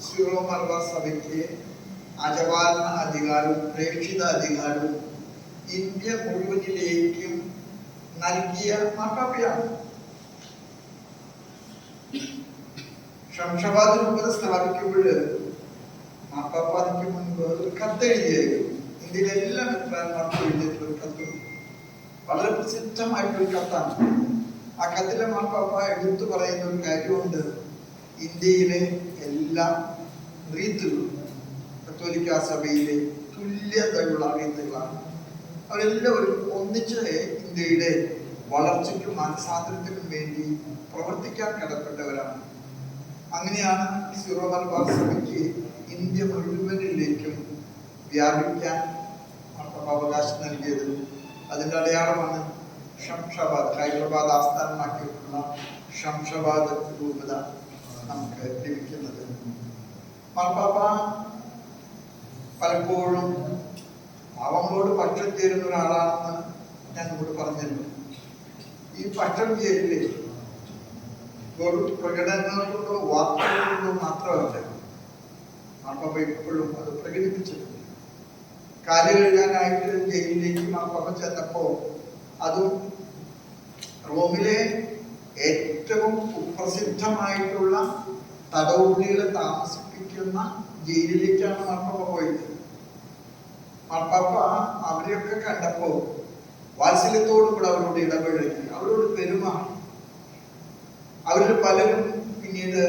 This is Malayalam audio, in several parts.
സീറോ മലബാർ സഭയ്ക്ക് അജപാലന അധികാരവും പ്രേക്ഷിത അധികാരവും ഇന്ത്യ മുഴുവനിലേക്കും നൽകിയ മാർപ്പാപ്പയാണ്. ഷംഷാബാദ് രൂപത സ്ഥാപിക്കുമ്പോൾ മാർപ്പാപ്പ അതിന് മുൻപ് ഒരു കത്തെഴുതിയായിരുന്നു. ഇന്ത്യയിലെ എല്ലാ മെത്രാന്മാർക്കും എഴുതിയിട്ടുള്ള ഒരു കത്ത്, വളരെ പ്രസിദ്ധമായിട്ടൊരു കത്താണ്. ആ കത്തിലെ മാർപ്പാപ്പ എടുത്തു പറയുന്ന ഒരു കാര്യമുണ്ട്. ഇന്ത്യയിലെ എല്ലാ റീത്തുകളും കത്തോലിക്ക സഭയിലെ തുല്യതയുള്ള റീത്തുകളാണ്. അവരെല്ലാവരും ഒന്നിച്ച് ഇന്ത്യയുടെ വളർച്ചയ്ക്കും മാനസാന്തരത്തിനും വേണ്ടി പ്രവർത്തിക്കാൻ കടപ്പെട്ടവരാണ്. അങ്ങനെയാണ് സീറോ മലബാർ സഭയ്ക്ക് ഇന്ത്യ മുഴുവനിലേക്കും വ്യാപിക്കാൻ അവകാശം നൽകിയത്. അതിൻ്റെ അടയാളമാണ് ഷംഷാബാദ്, ഹൈദരാബാദ് ആസ്ഥാനമാക്കിയിട്ടുള്ള ഷംഷാബാദ് രൂപത നമുക്ക് ലഭിക്കുന്നത്. മാർപ്പാപ്പ പലപ്പോഴും പാവങ്ങളോട് പക്ഷം ചേരുന്ന ഒരാളാണെന്ന് ഞാൻ ഇവിടെ പറഞ്ഞല്ലോ. ഈ പക്ഷം ചേരില് പ്രകടനങ്ങൾ കൊണ്ടോ വാക്കുകൾ കൊണ്ടോ മാത്രമല്ല, മാർപ്പാപ്പ എപ്പോഴും അത് പ്രകടിപ്പിച്ചിട്ടുണ്ട്. കാല് കഴുകാനായിട്ട് ജയിലിലേക്ക് മാർപ്പാപ്പ ചെന്നപ്പോ അതും റോമിലെ ഏറ്റവും കുപ്രസിദ്ധമായിട്ടുള്ള തടവുള്ളികളെ താമസിപ്പിക്കുന്ന ജയിലിലേക്കാണ് മാർപ്പാപ്പ പോയത്. മാർപ്പാപ്പ അവരെയൊക്കെ കണ്ടപ്പോ വാത്സല്യത്തോടും കൂടെ അവരോട് ഇടപഴകി, അവരോട് പെരുമാറി. അവരിൽ പലരും പിന്നീട്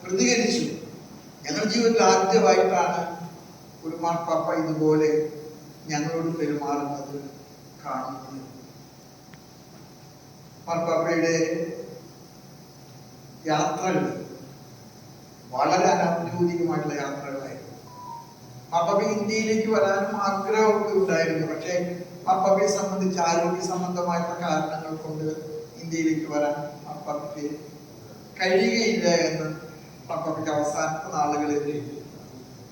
പ്രതികരിച്ചു. ഞങ്ങളുടെ ജീവിതത്തിൽ ആദ്യമായിട്ടാണ് ഒരു മാർപ്പാപ്പ ഇതുപോലെ ഞങ്ങളോട് പെരുമാറുന്നത് കാണുന്നത്. മാർപ്പാപ്പയുടെ യാത്രകൾ വളരെ അനൗദ്യോഗികമായിട്ടുള്ള യാത്രകളായിരുന്നു. മാർപ്പാപ്പ ഇന്ത്യയിലേക്ക് വരാനും ആഗ്രഹമൊക്കെ ഉണ്ടായിരുന്നു. പക്ഷേ മാർപ്പാപ്പയെ സംബന്ധിച്ച് ആരോഗ്യ സംബന്ധമായിട്ടുള്ള കാരണങ്ങൾ കൊണ്ട് ഇന്ത്യയിലേക്ക് വരാൻ മാർപ്പാപ്പയ്ക്ക് കഴിയുകയില്ല എന്ന് മാർപ്പാപ്പയ്ക്ക് അവസാനത്തെ നാളുകളിൽ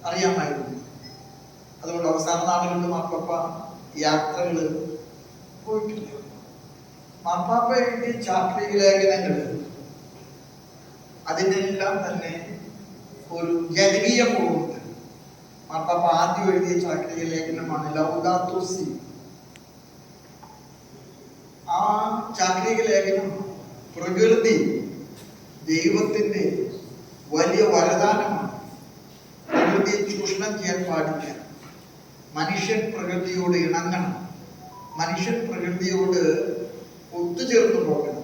അറിയാമായിരുന്നു. അതുകൊണ്ട് അവസാന നാളുകളിൽ മാർപ്പാപ്പ യാത്രകൾ പോയിട്ടില്ല. മാർപ്പാപ്പ എഴുതിയ ചാക്രിക ലേഖനങ്ങൾ അതിനെല്ലാം തന്നെ ഒരു ജനകീയ മുഖമുണ്ട്. മാർപ്പാപ്പ ആദ്യം എഴുതിയ ചാക്രിക ലേഖനമാണ് ലൗദാത്തോ സി. ആ ചാക്രിക ലേഖനം പ്രകൃതി ദൈവത്തിന്റെ വലിയ വരദാനമാണ്. പ്രകൃതിയെ ചൂഷണം ചെയ്യാൻ പാടില്ല. മനുഷ്യൻ പ്രകൃതിയോട് ഇണങ്ങണം. മനുഷ്യൻ പ്രകൃതിയോട് ഒത്തുചേർന്ന് പോകണം.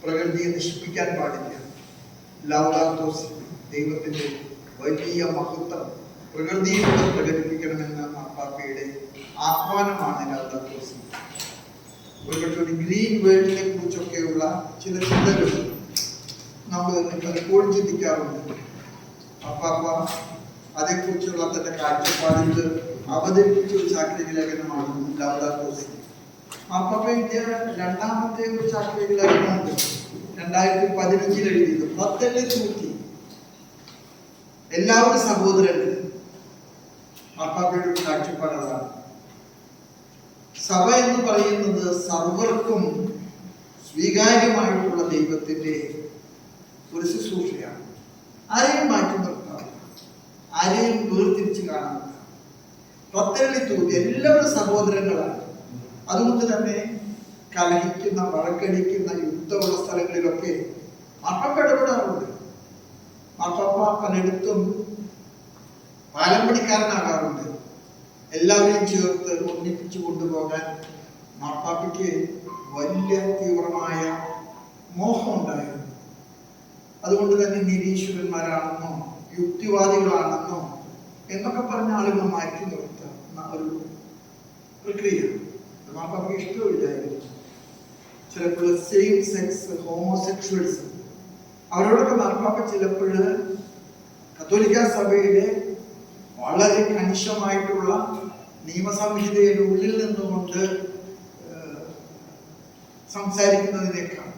പ്രകൃതിയെ നശിപ്പിക്കാൻ പാടില്ല. ലൗദാത്തോ സി, ദൈവത്തിന്റെ വലിയ മഹത്വം പ്രകൃതിയിലൂടെ പ്രകടിപ്പിക്കണമെന്ന മാർപ്പാപ്പയുടെ ആഹ്വാനമാണ് ലൗദാത്തോ സി. ഒരു ഗ്രീൻ വേൾഡിനെ കുറിച്ചൊക്കെയുള്ള ചില ചിന്തകൾ നമ്മൾ പലപ്പോഴും ചിന്തിക്കാറുണ്ട്. മാർപ്പാപ്പ അതേക്കുറിച്ചുള്ള തന്റെ കാഴ്ചപ്പാടിൽ അവതരിപ്പിച്ച ഒരു ചാക്രിക ലേഖനമാണ് ലൗദാത്തോ സി. മാർപ്പാപ്പ എഴുതിയ രണ്ടാമത്തെ ഒരു ചാക്രിക ലേഖനമുണ്ട്, 2015 എഴുതിയത്, ഫ്രatelli tutti, എല്ലാവരും സഹോദരങ്ങൾ. മാർപ്പാപ്പയുടെ ഒരു കാഴ്ചപ്പാട് അതാണ്. സഭ എന്ന് പറയുന്നത് സർവർക്കും സ്വീകാര്യമായിട്ടുള്ള ദൈവത്തിന്റെ ഒരു ശുശ്രൂഷയാണ്. ആരെയും മാറ്റി നിർത്താം, ആരെയും വേർതിരിച്ച് കാണാം. ഫ്രatelli tutti, എല്ലാവരും സഹോദരങ്ങളാണ്. അതുകൊണ്ട് തന്നെ കലഹിക്കുന്ന, വഴക്കടിക്കുന്ന, യുദ്ധമുള്ള സ്ഥലങ്ങളിലൊക്കെ മാർപ്പാപ്പ ഇടപെടാറുണ്ട്. മാർപ്പാപ്പ പലയിടത്തും പാലംപടിക്കാരനാകാറുണ്ട്. എല്ലാവരെയും ചേർത്ത് ഒന്നിപ്പിച്ചു കൊണ്ടുപോകാൻ മാർപ്പാപ്പയ്ക്ക് വലിയ തീവ്രമായ മോഹമുണ്ടായിരുന്നു. അതുകൊണ്ട് തന്നെ നിരീശ്വരന്മാരാണെന്നോ യുക്തിവാദികളാണെന്നോ എന്നൊക്കെ പറഞ്ഞ ആളുകൾ മാറ്റി നിർത്തുന്ന ഒരു പ്രക്രിയ മാർപ്പാപ്പയ്ക്ക് ഇഷ്ടമില്ലായിരുന്നു. ചിലപ്പോൾ സെയിം സെക്സ് ഹോമോസെക്ഷൽസ്, അവരോടൊക്കെ മാർപ്പാപ്പ ചിലപ്പോൾ കത്തോലിക്ക സഭയിലെ വളരെ കണിശമായിട്ടുള്ള നിയമസംഹിതയുടെ ഉള്ളിൽ നിന്നുകൊണ്ട് സംസാരിക്കുന്നതിനേക്കാൾ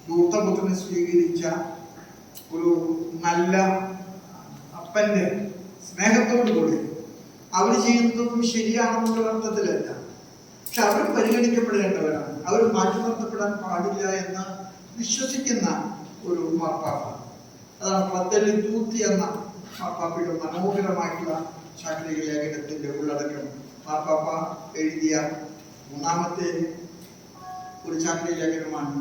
ദൂതപുത്രനെ സ്വീകരിച്ച ഒരു നല്ല അപ്പന്റെ സ്നേഹത്തോടുകൂടി അവർ ചെയ്യുന്നതൊന്നും ശരിയാണെന്നുള്ള അർത്ഥത്തിലല്ല, പക്ഷെ അവർ പരിഗണിക്കപ്പെടേണ്ടവരാണ്, അവർ മാറ്റി നിർത്തപ്പെടാൻ പാടില്ല എന്ന് വിശ്വസിക്കുന്ന ഒരു മാർപ്പാപ്പ. അതാണ് ഫ്രatelli tutti എന്ന മാർപ്പാപ്പയുടെ മനോഹരമായിട്ടുള്ള ചാക്രിക ലേഖനത്തിന്റെ ഉള്ളടക്കം. മാർപ്പാപ്പ എഴുതിയ മൂന്നാമത്തെ ഒരു ചാക്രിക ലേഖനമാണ്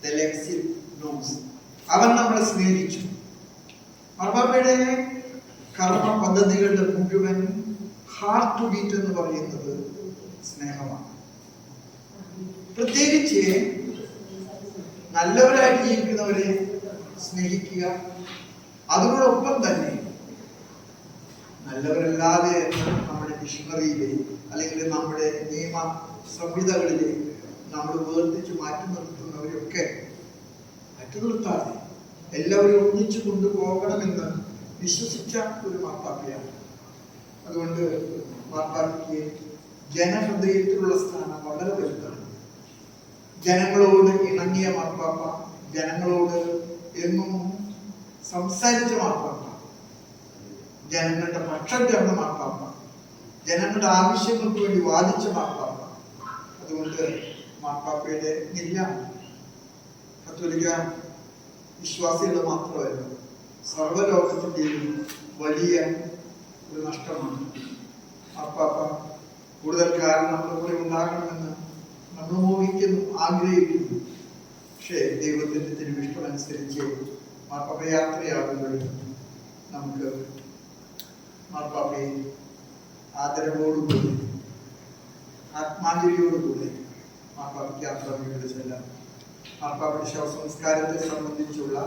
ദ ലെക്സിൽ നോസ്. അവൻ നമ്മളെ സ്നേഹിച്ചു. മാർപ്പാപ്പയുടെ കർമ്മ പദ്ധതികളുടെ മുഴുവൻ ഹാർട്ട് ബീറ്റ് എന്ന് പറയുന്നത് സ്നേഹമാണ്. പ്രത്യേകിച്ച് നല്ലവരായിട്ട് ജീവിക്കുന്നവരെ സ്നേഹിക്കുക. അതോടൊപ്പം തന്നെ നല്ലവരല്ലാതെ നമ്മുടെ ഡിക്ഷണറിയിലെ അല്ലെങ്കിൽ നമ്മുടെ നിയമ സംഹിതകളിലെ നമ്മൾ വേർതിരിച്ച് മാറ്റി നിർത്തുന്നവരൊക്കെ മാറ്റി നിർത്താതെ എല്ലാവരും ഒന്നിച്ചു കൊണ്ടുപോകണമെന്ന് വിശ്വസിച്ച ഒരു മാർപ്പാപ്പയാണ്. അതുകൊണ്ട് മാർപ്പാപ്പയ്ക്ക് ജനഹൃദയത്തിലുള്ള സ്ഥാനം വളരെ വലുതാണ്. ജനങ്ങളോട് ഇണങ്ങിയ മാർപ്പാപ്പ, ജനങ്ങളോട് എന്നും സംസാരിച്ച മാർപ്പാപ്പ, ജനങ്ങളുടെ പക്ഷം ചേർന്ന മാർപ്പാപ്പ, ജനങ്ങളുടെ ആവശ്യങ്ങൾക്ക് വേണ്ടി വാദിച്ച മാർപ്പാപ്പ. അതുകൊണ്ട് മാർപ്പാപ്പയുടെ നില കത്തോലിക്ക വിശ്വാസികൾ മാത്രമല്ല, സർവ്വലോകത്തിന്റെയും വലിയ ഒരു നഷ്ടമാണ്. മാർപ്പാപ്പ കൂടുതൽ കാലം നമ്മുടെ കൂടെ ഉണ്ടാകണമെന്ന് നമ്മൾ മോഹിക്കുന്നു, ആഗ്രഹിക്കുന്നു. പക്ഷേ ദൈവത്തിന്റെ തിരുവിഷ്ടമനുസരിച്ച് മാർപ്പാപ്പ യാത്രയാകുമ്പോൾ നമുക്ക് മാർപ്പാപ്പയെ ആദരവോടുകൂടി ആത്മാഞ്ജലിയോടുകൂടി മാർപ്പാപ്പയ്ക്ക് യാത്ര മുന്നോട്ട് ചെല്ലാം. മാർപ്പാപ്പയുടെ ശവസംസ്കാരത്തെ സംബന്ധിച്ചുള്ള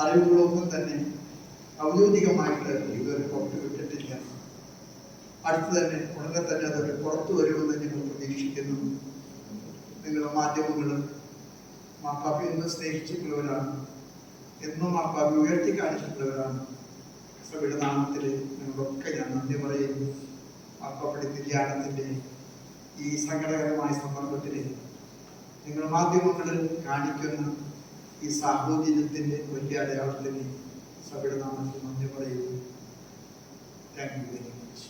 അറിവുകളൊന്നും തന്നെ ഔദ്യോഗികമായിട്ട് ഇതുവരെ പുറത്തു വിട്ടിട്ടില്ല. അടുത്ത് തന്നെ ഉടനെ തന്നെ അതൊക്കെ പുറത്തു വരുമെന്ന് ഞങ്ങൾ പ്രതീക്ഷിക്കുന്നു. നിങ്ങളുടെ മാധ്യമങ്ങൾ മാർപ്പാപ്പ എന്നും സ്നേഹിച്ചിട്ടുള്ളവരാണ്, എന്നും മാർപ്പാപ്പ ഉയർത്തി കാണിച്ചിട്ടുള്ളവരാണ്. സഭയുടെ നാമത്തിൽ നിങ്ങളൊക്കെ ഞാൻ നന്ദി പറയുന്നു. മാർപ്പാപ്പയുടെ നിര്യാണത്തിന്റെ ഈ സങ്കടകരമായ സന്ദർഭത്തിൽ നിങ്ങൾ മാധ്യമങ്ങളിൽ കാണിക്കുന്ന ഈ സാഹോദര്യത്തിന്റെ വലിയ അടയാളത്തിന് സഭയുടെ നാമത്തിൽ നന്ദി പറയുന്നു. Thank you very much.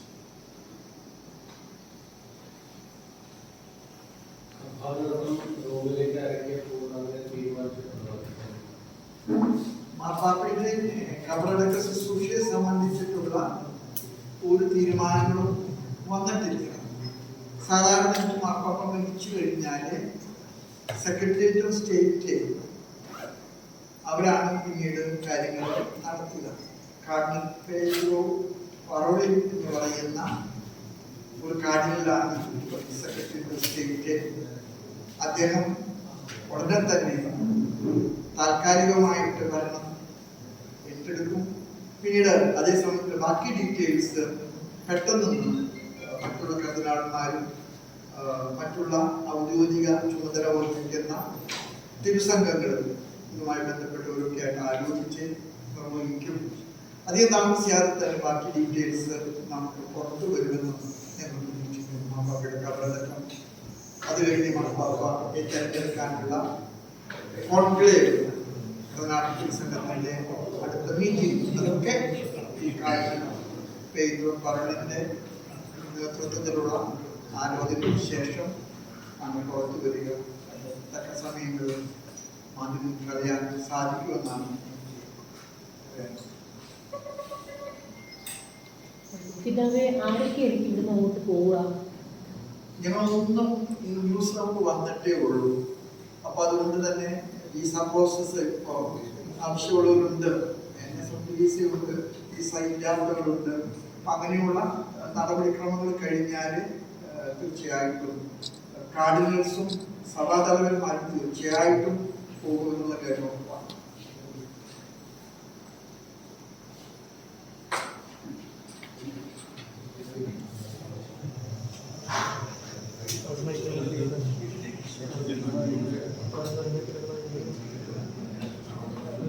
മാർപ്പാപ്പയുടെ കബറടക്ക ശുശ്രൂഷയെ സംബന്ധിച്ചിട്ടുള്ള ഒരു തീരുമാനങ്ങളും വന്നിട്ടില്ല. സാധാരണ മാർപ്പാപ്പ മരിച്ചു കഴിഞ്ഞാൽ സെക്രട്ടേറിയറ്റ് ഓഫ് സ്റ്റേറ്റ് അവരാണ് പിന്നീട് കാര്യങ്ങൾ നടത്തുക. കാർഡിനൽ പേഡ്രോ പറോളിൻ എന്ന് പറയുന്ന ഒരു കാർഡിനലാണ് സെക്രട്ടേറിയറ്റ് ഓഫ് സ്റ്റേറ്റ്. അദ്ദേഹം ഉടനെ തന്നെ താൽക്കാലികമായിട്ട് ഭരണം ഏറ്റെടുക്കും. പിന്നീട് അതേ സമയത്ത് ബാക്കി ഡീറ്റെയിൽസ് പെട്ടെന്നൊന്നും മറ്റുള്ള കർദിനാൾമാരും മറ്റുള്ള ഔദ്യോഗിക ചുമതല വഹിക്കുന്ന തിരുസംഘങ്ങൾ ഇതുമായി ബന്ധപ്പെട്ടവരൊക്കെ ആയിട്ട് ആലോചിച്ച് നിർവഹിക്കും. അധികം താമസിയാതെ തന്നെ ബാക്കി ഡീറ്റെയിൽസ് നമുക്ക് പുറത്തു വരുമെന്ന് ഞങ്ങൾ പ്രതീക്ഷിക്കുന്നു. മാർപ്പാപ്പയുടെ കബറടക്കം, അത് കഴിഞ്ഞ് മാർപ്പാപ്പയെ തിരഞ്ഞെടുക്കാനുള്ള കോൺക്ലേവ്, കർണാടക സംഘത്തിന്റെ അടുത്ത മീറ്റിംഗ്, അതൊക്കെ ഈ കാര്യം പേഡ്രോ പറോളിന്റെ നേതൃത്വത്തിലുള്ള ആലോചനയ്ക്ക് ശേഷം ആണ് പുറത്തു വരിക. തക്ക സമയങ്ങളിൽ മാധ്യമങ്ങൾക്ക് അറിയാൻ സാധിക്കുമെന്നാണ്. ഞങ്ങളൊന്നും ന്യൂസ് നമുക്ക് വന്നിട്ടേ ഉള്ളൂ. അപ്പൊ അതുകൊണ്ട് തന്നെ വിസ പ്രോസസ് ആവശ്യമുള്ളവരുണ്ട്, വിസയുണ്ട്, വിസ ഇല്ലാത്തവരുണ്ട്. അപ്പൊ അങ്ങനെയുള്ള നടപടിക്രമങ്ങൾ കഴിഞ്ഞാൽ തീർച്ചയായിട്ടും കാർഡിനൽസും സഭാതലവന്മാരും തീർച്ചയായിട്ടും പോകുമെന്നുള്ള കാര്യം ഉറപ്പാണ്.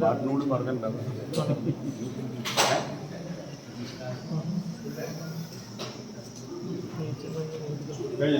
ബാറിനോട് പറഞ്ഞിട്ടുണ്ടാവും. കഴിഞ്ഞ